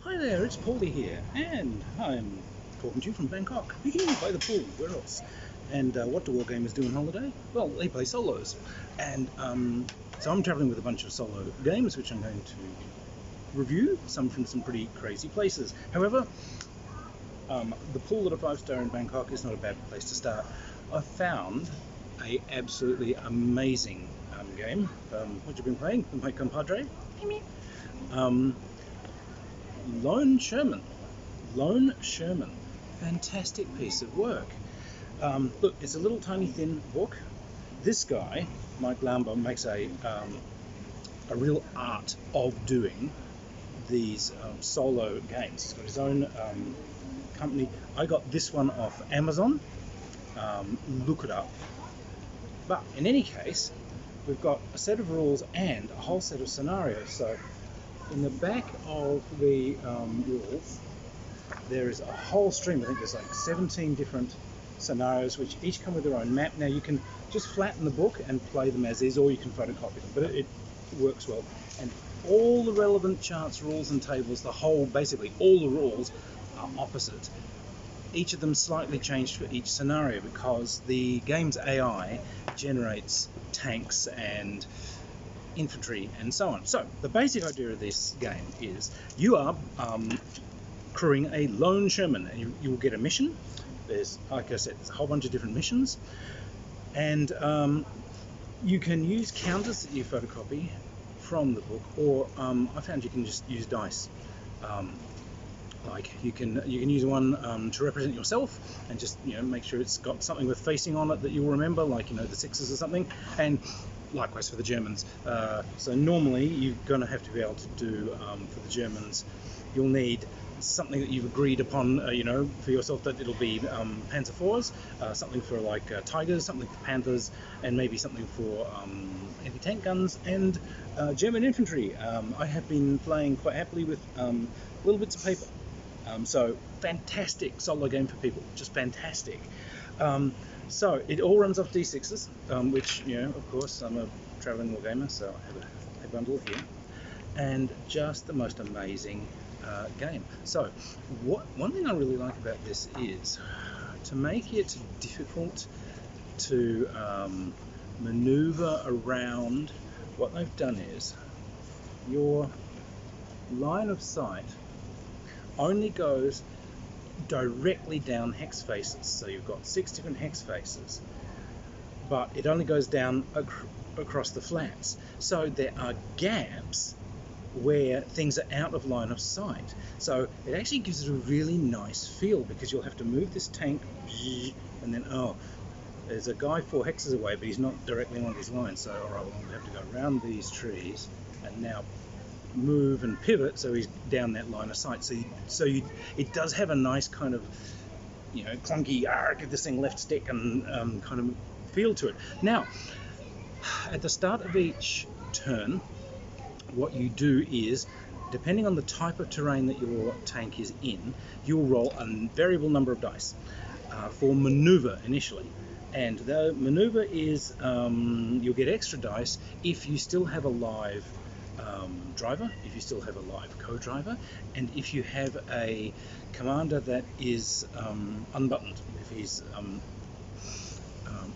Hi there, it's Paulie here, and I'm talking to you from Bangkok. By the pool, where else? And what do wargamers do on holiday? Well, they play solos. And so I'm traveling with a bunch of solo games, which I'm going to review, some from some pretty crazy places. However, the pool at a 5-star in Bangkok is not a bad place to start. I found a absolutely amazing game. What you've been playing with my compadre? Lone Sherman. Fantastic piece of work. Look, it's a little tiny thin book. This guy, Mike Lamba, makes a real art of doing these solo games. He's got his own company. I got this one off Amazon. Look it up. But in any case, we've got a set of rules and a whole set of scenarios. So in the back of the rules, there is a whole stream. I think there's like 17 different scenarios, which each come with their own map. Now you can just flatten the book and play them as is, or you can photocopy them, but it works well. And all the relevant charts, rules and tables, basically all the rules are opposite. Each of them slightly changed for each scenario because the game's AI generates tanks and infantry and so on. So the basic idea of this game is you are crewing a lone Sherman, and you will get a mission. There's, like I said, there's a whole bunch of different missions, and you can use counters that you photocopy from the book, or I found you can just use dice. Like you can use one to represent yourself, and just make sure it's got something with facing on it that you'll remember, like the sixes or something. And likewise for the Germans. So normally you're going to have to be able to do for the Germans, you'll need something that you've agreed upon, for yourself, that it'll be Panzer IVs, something for like Tigers, something for Panthers, and maybe something for anti-tank guns and German infantry. I have been playing quite happily with little bits of paper. So fantastic solo game for people, just fantastic. So it all runs off D6s, which, of course, I'm a traveling wargamer, so I have a bundle here, and just the most amazing game. So one thing I really like about this is to make it difficult to maneuver around. What they've done is your line of sight only goes directly down hex faces. So you've got 6 different hex faces, but it only goes down across the flats. So there are gaps where things are out of line of sight. So it actually gives it a really nice feel, because you'll have to move this tank, and then there's a guy 4 hexes away, but he's not directly on his line. So all right, well, we'll have to go around these trees and now move and pivot so he's down that line of sight. So it does have a nice kind of clunky give this thing left stick and kind of feel to it. Now at the start of each turn, what you do is, depending on the type of terrain that your tank is in, you'll roll a variable number of dice for maneuver initially. And the maneuver is you'll get extra dice if you still have a live driver, if you still have a live co-driver, and if you have a commander that is unbuttoned, if he's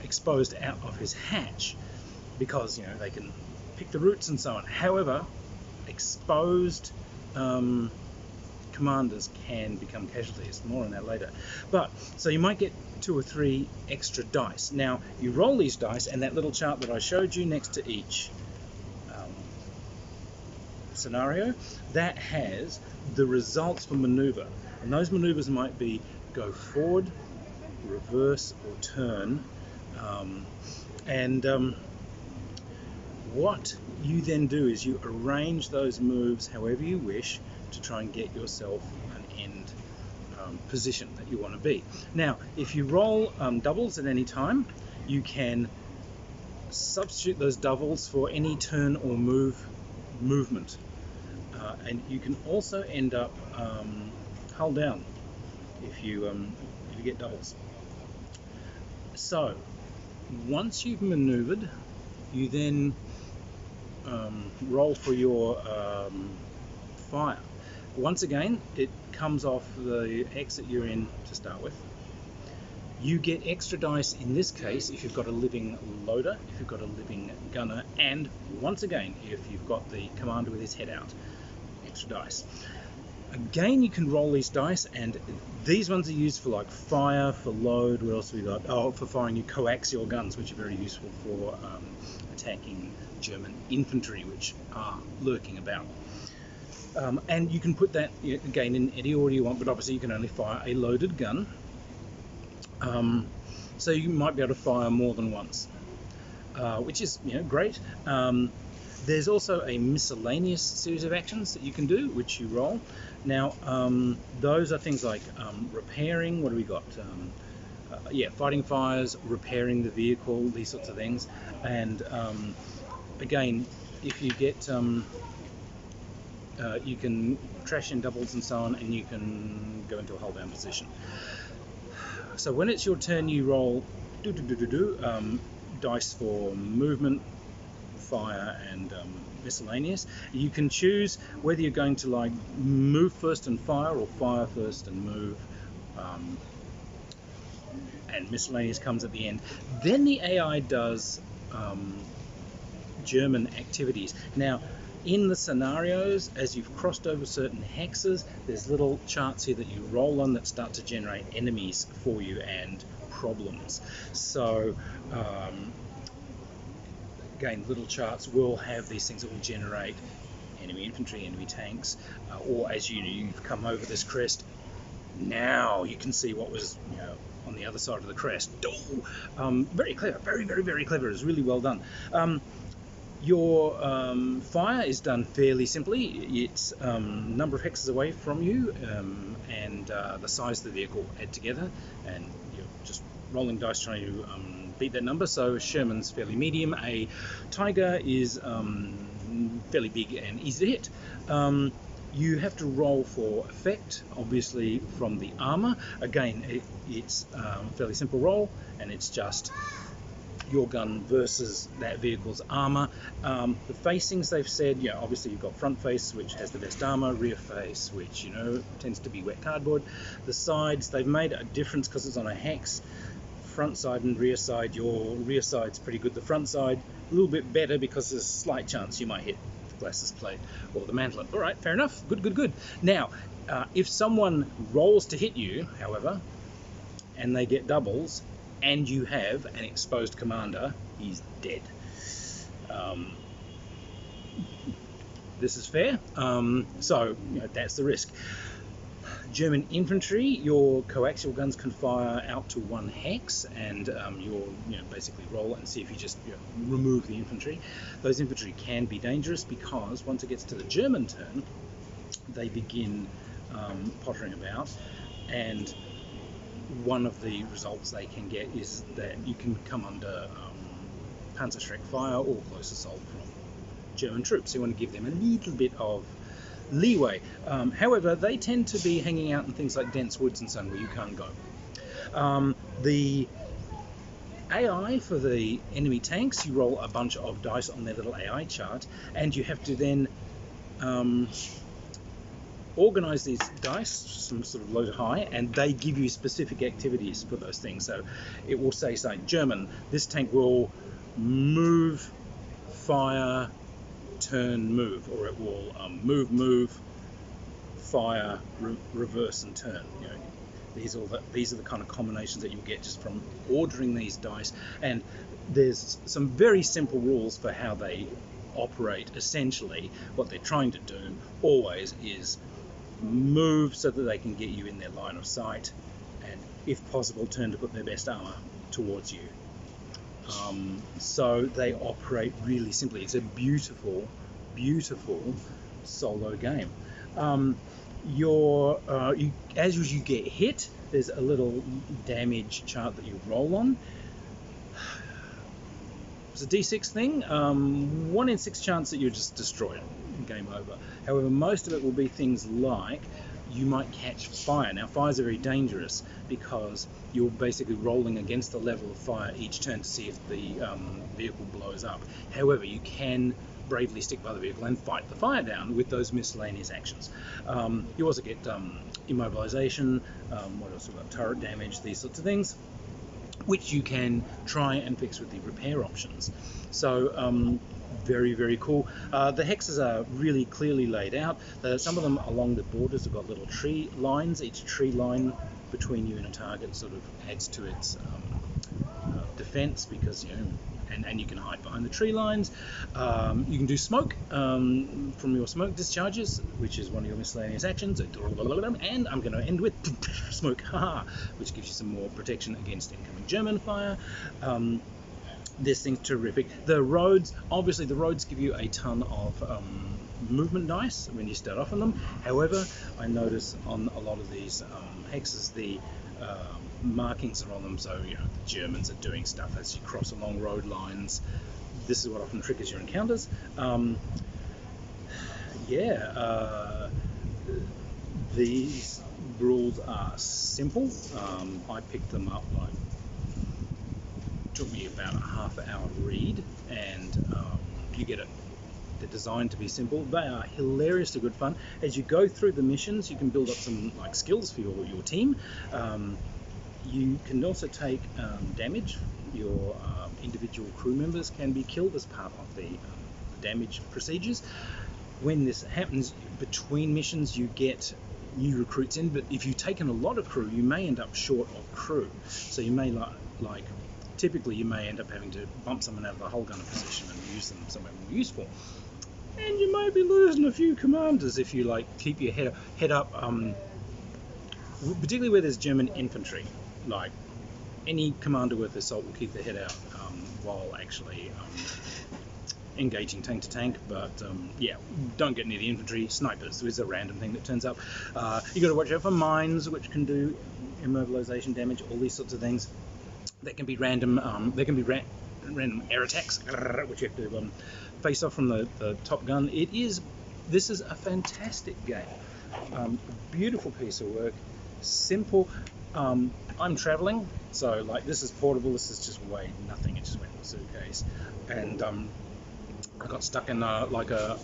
exposed out of his hatch, because they can pick the routes and so on. However, exposed commanders can become casualties. More on that later. But so you might get 2 or 3 extra dice. Now you roll these dice, and that little chart that I showed you next to each scenario, that has the results for maneuver, and those maneuvers might be go forward, reverse, or turn. What you then do is you arrange those moves however you wish to try and get yourself an end position that you want to be. Now, if you roll doubles at any time, you can substitute those doubles for any turn or movement, and you can also end up hull down if you get doubles. So once you've maneuvered, you then roll for your fire. Once again, it comes off the hex that you're in to start with. You get extra dice in this case if you've got a living loader, if you've got a living gunner, and once again, if you've got the commander with his head out, extra dice. Again, you can roll these dice, and these ones are used for like fire, for load. What else have we got? Oh, for firing your coaxial guns, which are very useful for attacking German infantry, which are lurking about. And you can put that again in any order you want, but obviously you can only fire a loaded gun. So you might be able to fire more than once, which is great. There's also a miscellaneous series of actions that you can do, which you roll. Now, those are things like repairing. What do we got? Fighting fires, repairing the vehicle, these sorts of things. And again, if you get, you can trash in doubles and so on, and you can go into a hold down position. So when it's your turn, you roll dice for movement, fire, and miscellaneous. You can choose whether you're going to like move first and fire, or fire first and move, and miscellaneous comes at the end. Then the AI does German activities. Now, in the scenarios, as you've crossed over certain hexes, there's little charts here that you roll on that start to generate enemies for you and problems. So again, little charts will have these things that will generate enemy infantry, enemy tanks, or as you've come over this crest, now you can see what was on the other side of the crest. Very clever, very, very, very clever. It's really well done. Your fire is done fairly simply. It's number of hexes away from you, and the size of the vehicle add together, and you're just rolling dice trying to beat that number. So Sherman's fairly medium. A Tiger is fairly big and easy to hit. You have to roll for effect, obviously, from the armor. Again, it's a fairly simple roll, and it's just your gun versus that vehicle's armor. The facings, they've said, obviously you've got front face, which has the best armor, rear face, which tends to be wet cardboard. The sides, they've made a difference because it's on a hex. Front side and rear side, your rear side's pretty good. The front side, a little bit better because there's a slight chance you might hit the glasses plate or the mantlet. All right, fair enough. Good. Now, if someone rolls to hit you, however, and they get doubles, and you have an exposed commander, he's dead. This is fair. So that's the risk. German infantry, your coaxial guns can fire out to 1 hex, and you'll basically roll and see if you just remove the infantry. Those infantry can be dangerous because once it gets to the German turn, they begin pottering about, and one of the results they can get is that you can come under Panzerschreck fire or close assault from German troops. You want to give them a little bit of leeway. However, they tend to be hanging out in things like dense woods and so on where you can't go. The AI for the enemy tanks, you roll a bunch of dice on their little AI chart, and you have to then organize these dice, some sort of low to high, and they give you specific activities for those things. So it will say, German, this tank will move, fire, turn, move, or it will move, fire, reverse, and turn. These are the kind of combinations that you'll get just from ordering these dice. And there's some very simple rules for how they operate. Essentially, what they're trying to do always is move so that they can get you in their line of sight, and if possible, turn to put their best armor towards you. So they operate really simply. It's a beautiful, beautiful solo game. As you get hit, there's a little damage chart that you roll on. It's a D6 thing. 1 in 6 chance that you just destroy it. Game over. However, most of it will be things like you might catch fire. Now, fires are very dangerous because you're basically rolling against the level of fire each turn to see if the vehicle blows up. However, you can bravely stick by the vehicle and fight the fire down with those miscellaneous actions. You also get immobilization, what else we've got, turret damage, these sorts of things, which you can try and fix with the repair options. So very, very cool. The hexes are really clearly laid out. Some of them along the borders have got little tree lines. Each tree line between you and a target sort of adds to its defense, because and you can hide behind the tree lines. You can do smoke from your smoke discharges, which is one of your miscellaneous actions. And I'm going to end with smoke, which gives you some more protection against incoming German fire. This thing's terrific. The roads, obviously the roads give you a ton of movement dice when you start off on them. However, I notice on a lot of these hexes, the markings are on them, so the Germans are doing stuff as you cross along road lines. This is what often triggers your encounters. These rules are simple. I picked them up took me about a half-hour read, and you get it. They're designed to be simple. They are hilariously good fun. As you go through the missions, you can build up some skills for your team. You can also take damage. Your individual crew members can be killed as part of the damage procedures. When this happens between missions, you get new recruits in, but if you've taken a lot of crew, you may end up short of crew. So you may typically you may end up having to bump someone out of the hull gunner position and use them somewhere more useful. And you may be losing a few commanders if you keep your head up, particularly where there's German infantry. Any commander worth their salt will keep their head out while actually engaging tank to tank, but don't get near the infantry. Snipers is a random thing that turns up. You got to watch out for mines, which can do immobilization damage, all these sorts of things. That can be random. There can be random air attacks, which you have to face off from the top gun. This is a fantastic game. Beautiful piece of work. Simple. I'm traveling, so this is portable. This is just weighed nothing. It just went in a suitcase, and I got stuck in the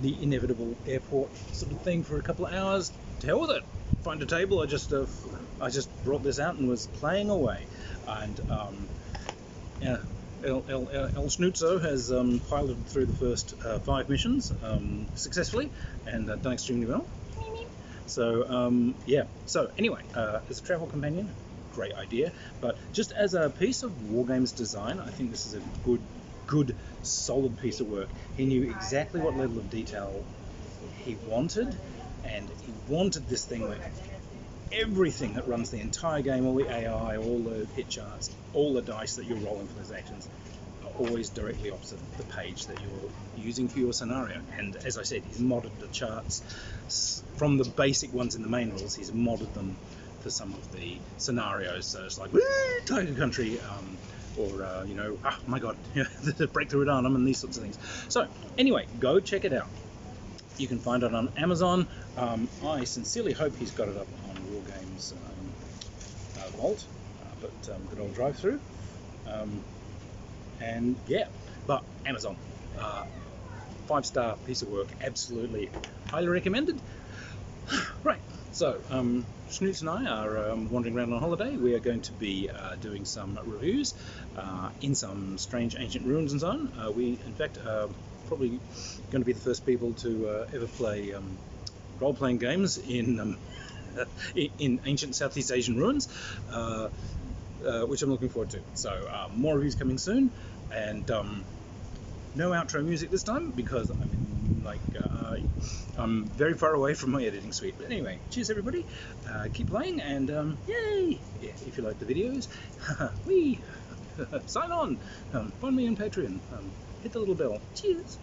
inevitable airport sort of thing for a couple of hours. To hell with it. Find a table. I just brought this out and was playing away. And El Schnutzo has piloted through the first 5 missions successfully and done extremely well. So So anyway, as a travel companion, great idea. But just as a piece of wargames design, I think this is a good, solid piece of work. He knew exactly what level of detail he wanted, and he wanted this thing with everything that runs the entire game, all the AI, all the hit charts, all the dice that you're rolling for those actions, are always directly opposite the page that you're using for your scenario. And as I said, he's modded the charts from the basic ones in the main rules. He's modded them for some of the scenarios. So it's like, woo, Tiger Country, or oh my god, the Breakthrough at Arnhem, and these sorts of things. So anyway, go check it out. You can find it on Amazon. I sincerely hope he's got it up on wargames Vault, but good old drive-through. But Amazon, 5-star piece of work, absolutely highly recommended. Right, so Schnoots and I are wandering around on holiday. We are going to be doing some reviews in some strange ancient ruins and so on. We, in fact, are probably going to be the first people to ever play role-playing games in ancient Southeast Asian ruins, which I'm looking forward to. So more reviews coming soon, and no outro music this time because I'm very far away from my editing suite. But anyway, cheers everybody, keep playing, and yay! Yeah, if you like the videos, sign on, find me on Patreon, hit the little bell. Cheers!